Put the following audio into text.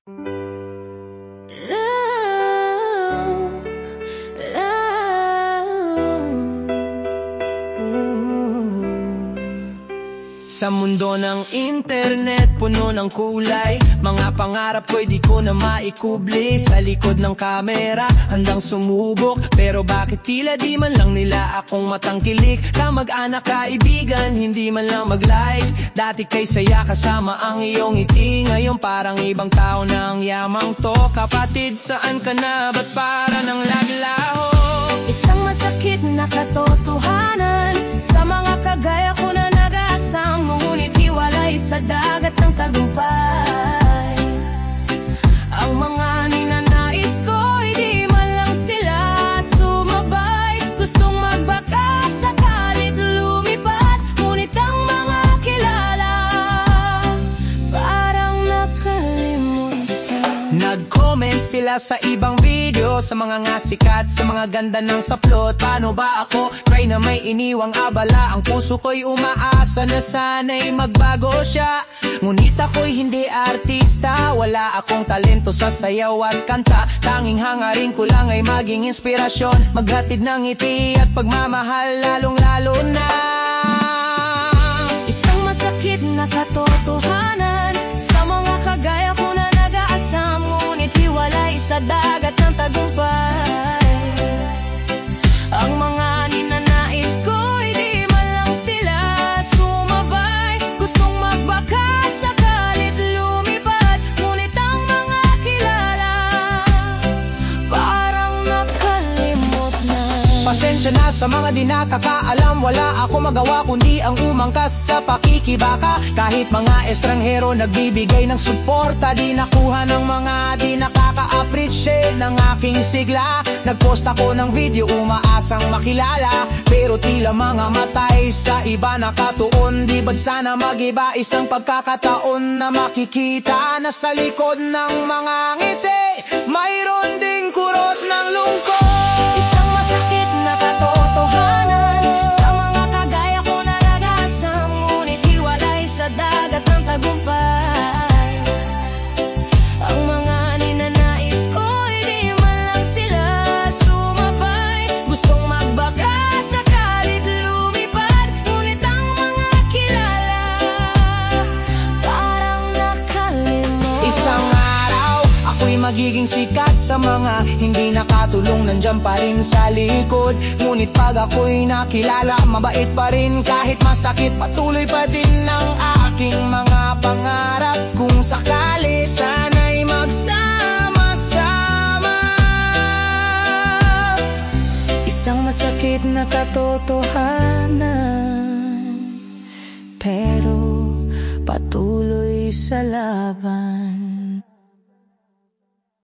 Sa mundo ng internet, puno ng kulay, mga pangarap ko'y di ko na maikubli. Sa likod ng kamera, handang sumubok, pero bakit tila di man lang nila akong matangkilik? Kamag-anak, kaibigan, hindi man lang mag-like. Dati kay saya kasama ang iyong ngiti, ngayon parang ibang tao na ang yamang to. Kapatid, saan ka na? Ba't para nang laglaho? Isang masakit na katotohanan, sa mga kagaya ko na nag-aasam, ngunit hiwalay sa dagat ng tagumpay. Ang mga ninanais ko, di man lang sila sumabay. Gustong magbaka sakalit lumipat, ngunit ang mga kilala parang nakalimutan. Nag-comment sila sa ibang video, sa mga ngasikat, sa mga ganda ng saplot. Paano ba ako? Try na may iniwang abala. Ang puso ko'y umaasa na sana'y magbago siya. Ngunit ako'y hindi artista, wala akong talento sa sayaw at kanta. Tanging hangarin ko lang ay maging inspirasyon, maghatid ng ngiti at pagmamahal, lalong-lalo na. Isang masakit na katotohanan, sa mga kagaya ko na nag-aasam, ngunit hiwalay sa dagat ng tagumpay. Ang mga ninanais ko, di man lang sila sumabay. Gustong magbaka sakalit lumipat, ngunit ang mga kilala parang nakalimot na. Pasensya na sa mga di nakakaalam, wala ako magawa kundi ang umangkas sa pakikibaka. Kahit mga estranghero nagbibigay ng suporta, di nakuha ng mga di nakaka-appreciate ng aking sigla. Nagpost ako ng video umaasang makilala, pero tila mga matay sa iba nakatuon. Di ba't sana mag-iba isang pagkakataon na makikita na sa likod ng mga ngiti mayroon ding kurot ng lungkot. Isang masakit na katotohanan, sa mga kagaya ko na nag-aasam, ngunit hiwalay sa dagat ng tagumpay. Ang mga ninanais ko, di man lang sila sumabay. Gustong magbaka sakalit lumipat, ngunit ang mga kilala parang nakalimutan. Isang araw, ako'y magiging sikat sa mga hindi nakatulong, nandyan pa rin sa likod. Ngunit pag ako'y nakilala, mabait pa rin kahit masakit. Patuloy pa din ang aking mga pangarap, kung sakali sana'y magsama-sama. Isang masakit na katotohanan, pero patuloy sa laban.